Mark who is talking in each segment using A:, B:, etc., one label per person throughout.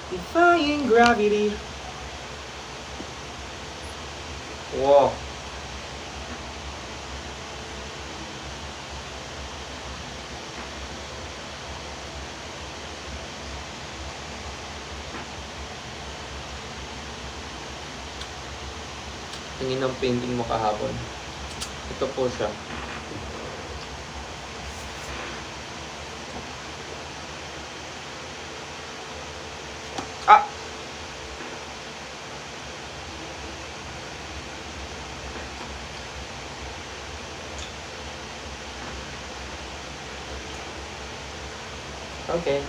A: Defying gravity. Wow. Tingin ng painting mo kahapon. Ito po siya. Ah! Okay.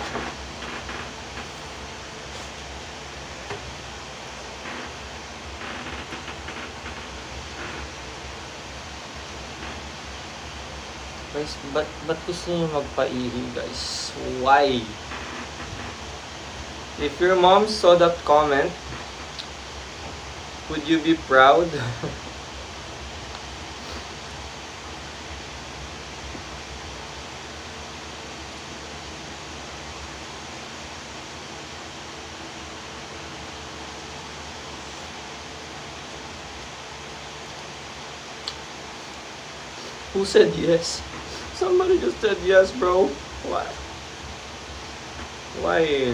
A: Guys, ba't gusto niyo magpaihi, guys? Why? If your mom saw that comment, would you be proud? Who said yes? Somebody just said yes, bro. Why? Why?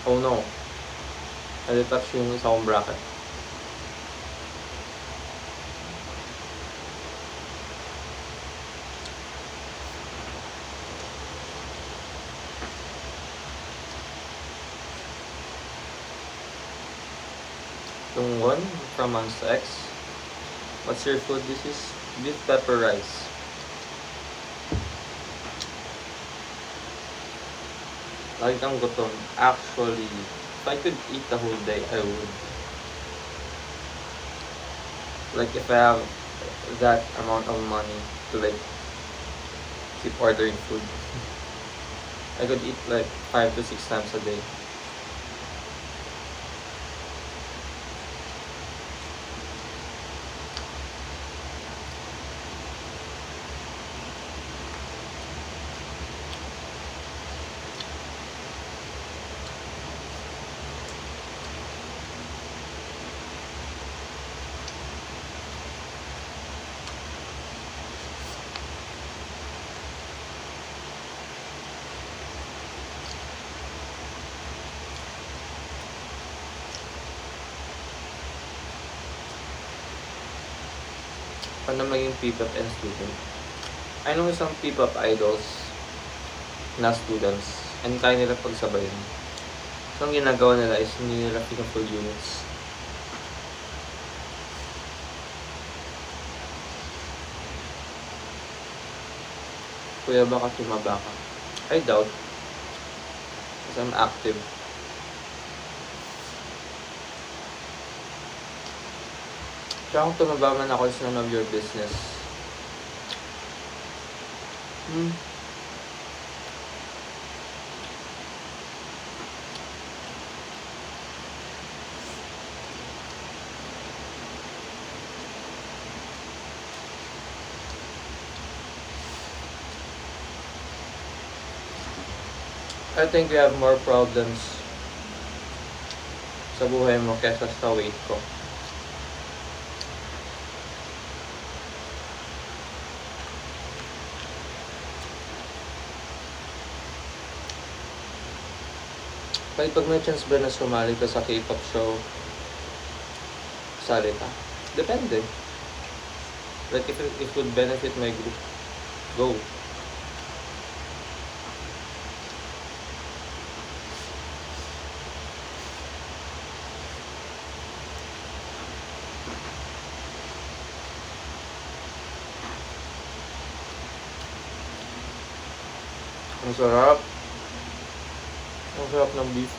A: Oh no. Na-detach yung isa kong bracket. Yung one from Monster X. What's your food? This is beef pepper rice. Lagi kang gutom. Actually, if I could eat the whole day, I would. Like if I have that amount of money to like keep ordering food, I could eat like 5 to 6 times a day. Paano maging P-pop and student? I know some P-pop idols na students and kaya nila pagsabayin. So, ang ginagawa nila is hindi nila full units. Kuya, baka tumaba ka. I doubt. Because I'm active. Kaya kung tumaba man ako, it's none of your business. I think we have more problems sa buhay mo kesa sa weight ko. Kahit pag may chance ba na sumali ka sa K-pop show, sali ka. Depende. Like if it would benefit my group, go. Ang sarap. Ang sarap ng beef.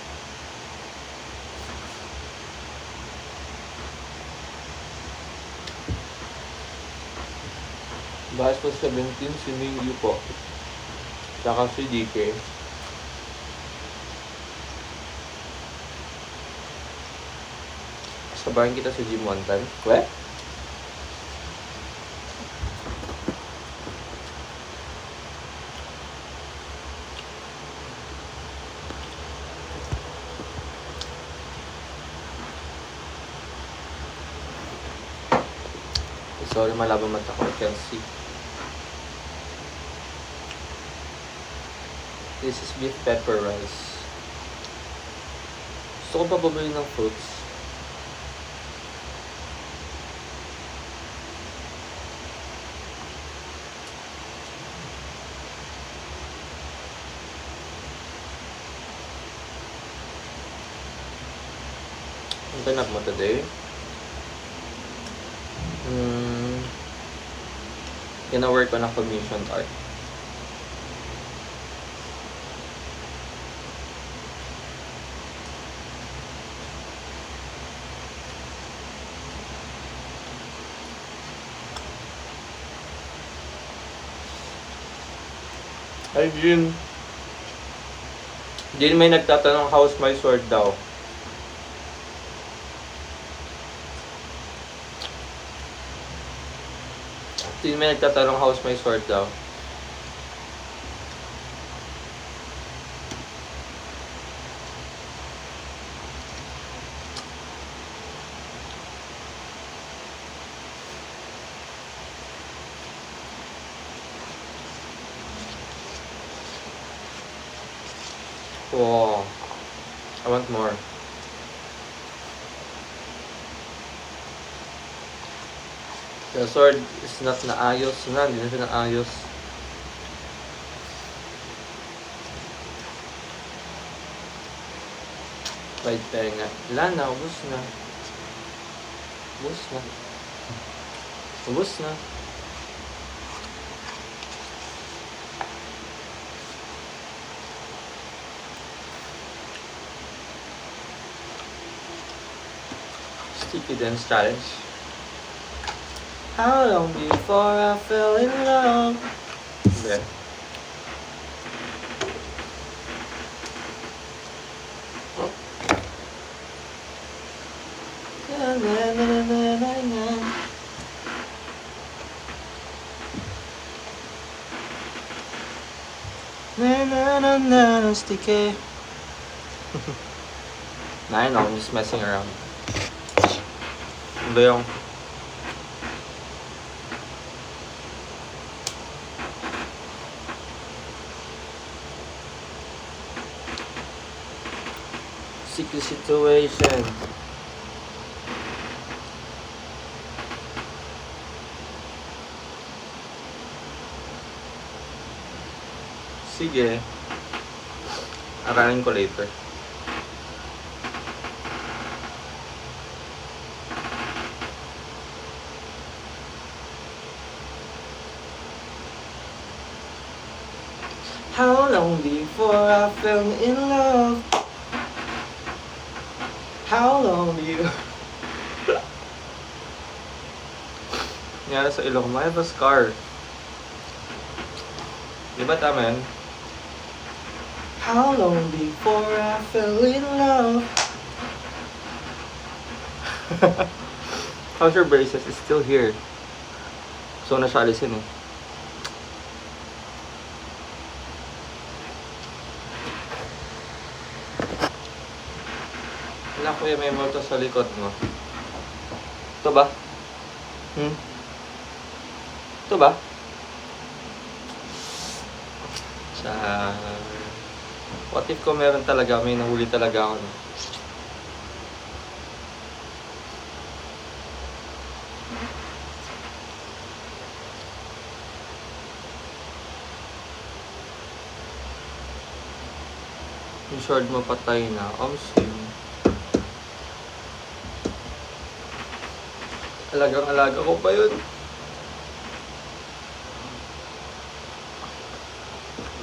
A: Bahas po 17, si Mingyu po. Saka si DK. Sabahin kita sa gym one time. Kwe? Sorry, malabang mata ko. I can't see. This is beef pepper rice. Gusto ko pa bumili ng fruits. Ang ganap mo today? Gina-work ko ng commission art. Ay, Jin. Jin, may nagtatanong how's my sword daw. Jin, may nagtatanong how's my sword daw. Wow. I want more. The sword is not naayos na. Hindi na siya naayos. Bait tenga. Wala na. Ubus na. Ubus na. Ubus na. Sticky Dance Challenge. How long before I fell in love? There. Na na na na na na. Na na na na na sticky. I know, I'm just messing around. Ano yung sticky situation. Sige. Aralin ko later. How long before I fell in love? How long before... Nangyari sa ilong mo, I have a scar. Di ba tama yan? How long before I fell in love? How's your braces? It's still here. So, na siya alisin eh. Wala kuya, may multo sa likod mo. Ito ba? Ito ba? What if kung meron talaga, may nahuli talaga ako. No? Yung sword mo patay na. Sim. Alagang-alaga ko pa yun.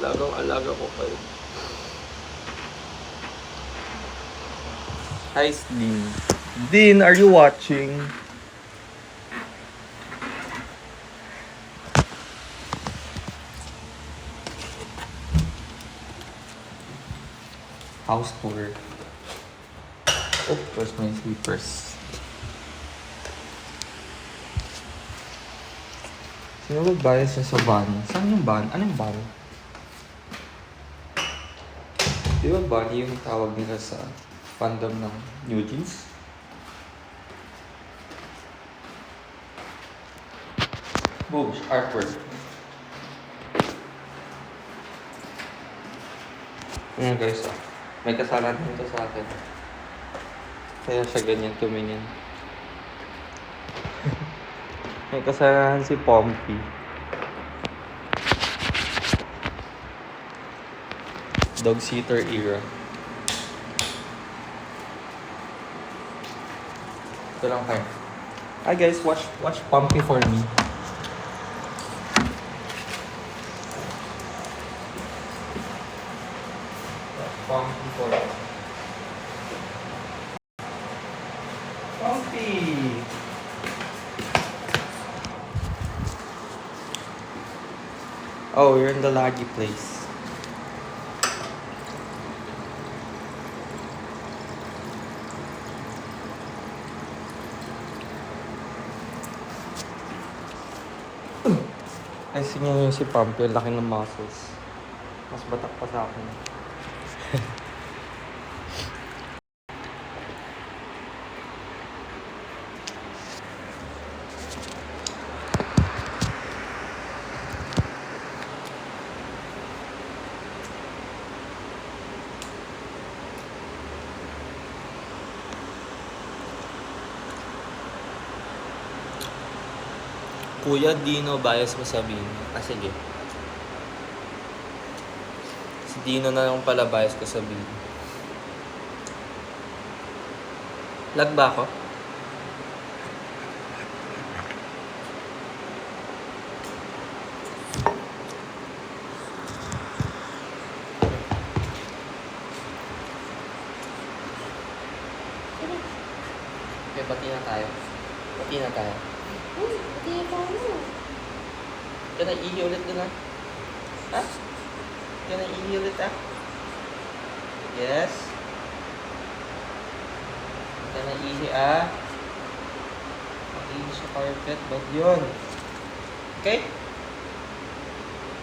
A: Alagang-alaga ko pa yun. Hi, Dean. Dean, are you watching? House tour. Oh, where's my slippers? Sino mag-bias niya sa Bunny? Saan yung Bunny? Anong Bunny? Di ba Bunny yung tawag nila sa fandom ng New Jeans? Boobs, artwork. Ayan guys, may kasalanan nito sa akin. Kaya siya ganyan tumingin. May kasalanan si Pompey. Dog sitter era. Ito lang kayo. Hi guys, watch Pompey for me. Watch Pompey for me. Pompey! Oh, you're in the laggy place. Ay, sinyo yung si Pompey, laki ng muscles. Mas batak pa sa akin. Kuya Dino, bias mo sabihin. Ah, sige. Si Dino na lang pala bias ko sabihin. Lag ba ako? Okay, bati na tayo. Bati na tayo.
B: Hindi pa mo.
A: Ka na ihi ulit dun ha? Ha? Ka na ihi ulit ha? Yes? Ka na ihi ah? Mag-ihi sa carpet. Ba't yun? Okay?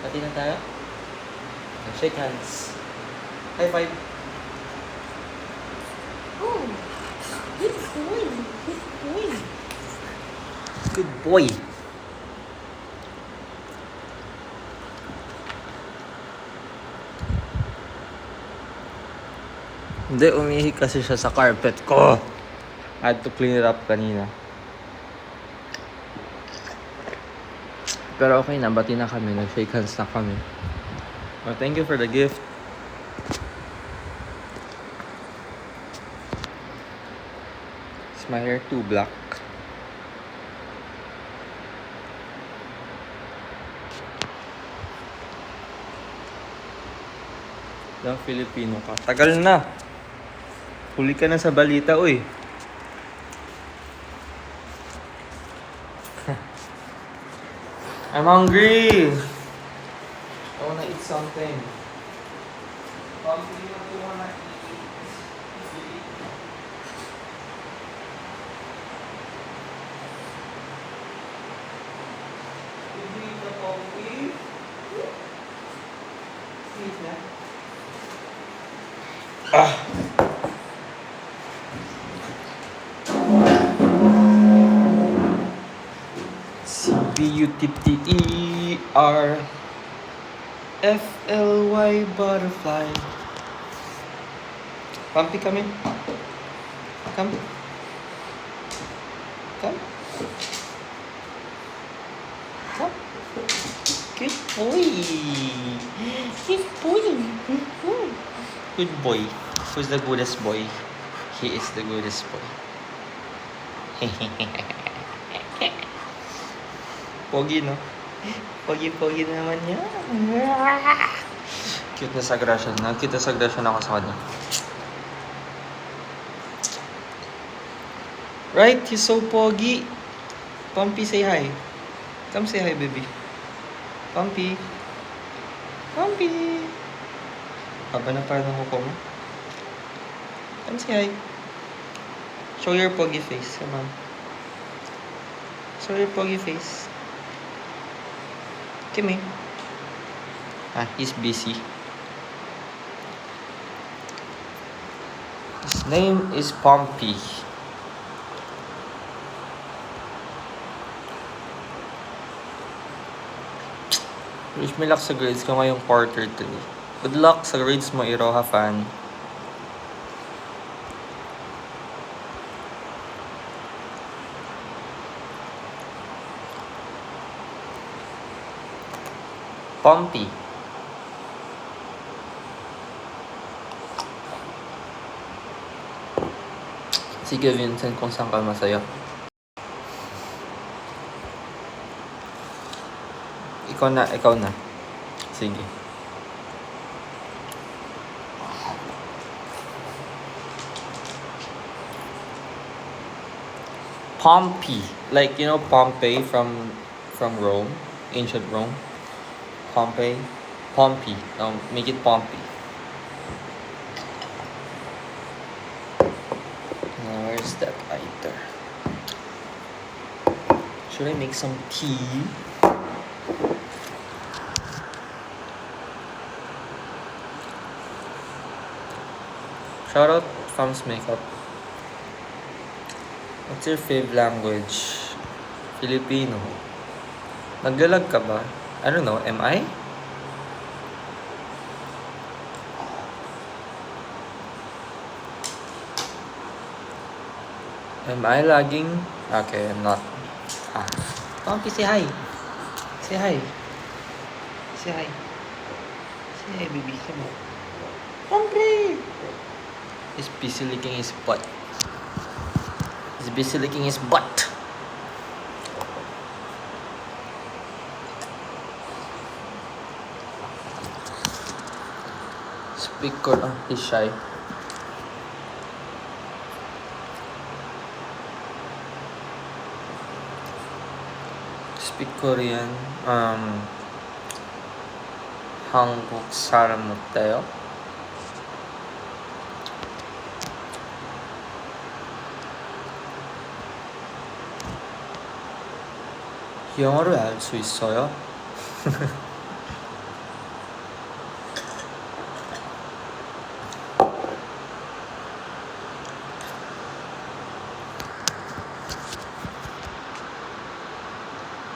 A: Bati na tayo? Shake hands. High five.
B: Oh, good boy. Good boy.
A: Good boy. Hindi, umihi kasi siya sa carpet ko. I had to clean it up kanina. Pero okay na, bati na kami. Nag-shake hands na kami. Well, thank you for the gift. Is my hair too black? Lang Filipino ka. Tagal na. Huli ka na sa balita, uy. I'm hungry. I wanna eat something. What do you wanna eat? Did you eat the coffee? Eat na. Ah. CBUTTERFLY butterfly. Pumpy, come in. Come. Come. Come. Good boy. Good boy. Good boy. Who's the goodest boy? He is the goodest boy. Pogi, no? Pogi-pogi naman niya. Cute na sa aggression. Cute na sa aggression ako sa kanya. Right? He's so pogi. Pumpy, say hi. Come say hi, baby. Pumpy. Pumpy. Haba na parang kuko mo. Come say hi. Show your pogi face. Come on. Show your pogi face. Kimi. He's busy. His name is Pompey. Wish me luck sa grades ko ngayong quarter 3. Good luck sa grades mo, Iroha fan. Pompey. Sige Vincent, kung saan ka masaya. Ikaw na. Sige. Pompey. Like, you know Pompey from Rome? Ancient Rome? Pompey. Make it Pompey. Now, where's that lighter? Should I make some tea? Shoutout Thumbs Makeup. What's your fave language? Filipino. Naglalag ka ba? I don't know, am I? Am I lagging? Okay, I'm not. Pompey, say hi. Say hi. Say hi. Say hi, baby. Come on. Pompey! He's busy licking his butt. Speak Korean. He's shy. Speak Korean. 한국 사람 어때요? 영어를 알 수 있어요?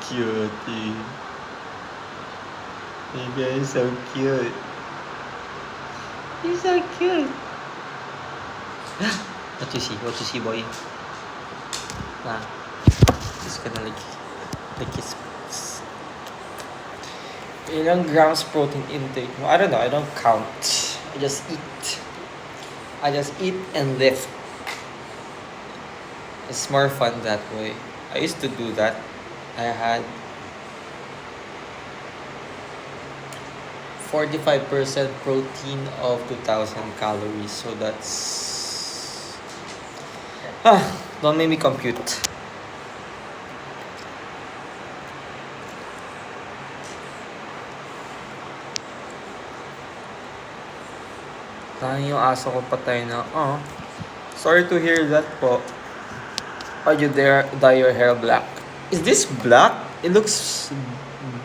A: Cutie. You guys so cute. You're so cute. What you see, boy? Just gonna lick his face. Ilang grams protein intake mo? I don't know, I don't count. I just eat and lift. It's more fun that way. I used to do that. I had 45% protein of 2,000 calories. So that's... don't make me compute. Yung aso ko patay na. Sorry to hear that po. Why'd you dye your hair black? Is this black? It looks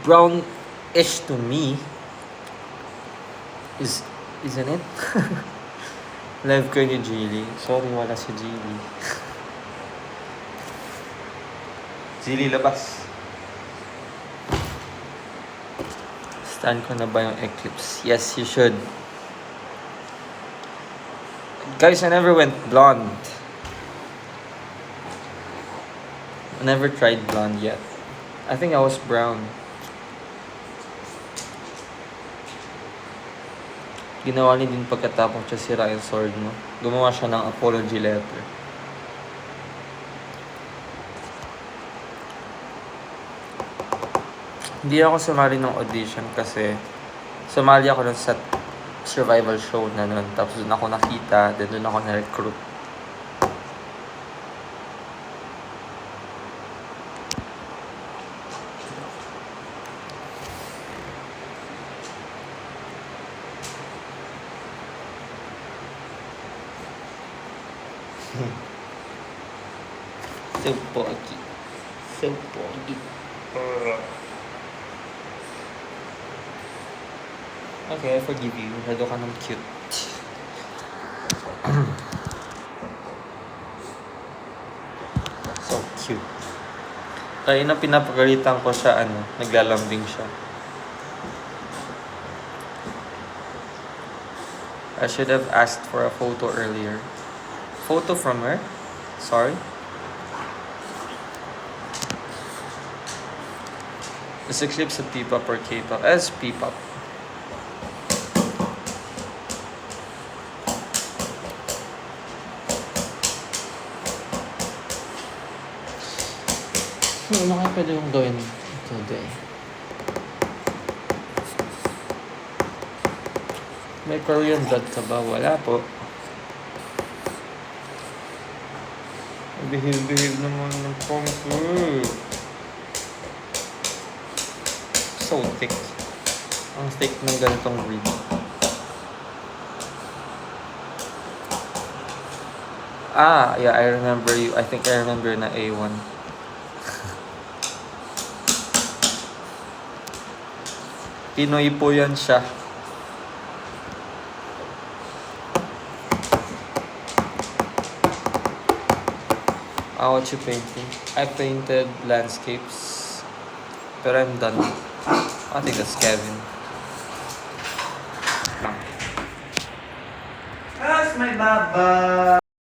A: brownish to me. Isn't it? Live ko ni Jilly. Sorry, wala si Jilly. Jilly, labas. Stan ko na ba yung Eclipse? Yes, you should. Guys, I never went blonde. I never tried blonde yet. I think I was brown. Ginawa niya din pagkatapos siya sira yung sword mo. Gumawa siya ng apology letter. Hindi ako sumali ng audition kasi sumali ako dun sa survival show na nun. Tapos dun ako nakita, then dun ako na-recruit. So pogi. Okay, I forgive you. Hado ka ng cute. So cute. Kaya na pinapagalitan ko siya, naglalambing siya. I should have asked for a photo earlier. Photo from where? Sorry? Is Eclipse a P-pop or K-pop? As P-pop. Ano kaya pwede yung gawin today? May Korean blood ka ba? Wala po. Behave naman ng pangko. So thick. Ang thick ng ganitong breed. Yeah, I remember you. I think I remember na A1. Pinoy po yan siya. What you painting? I painted landscapes. Pero I'm done. I think that's Kevin.
C: How's my baba?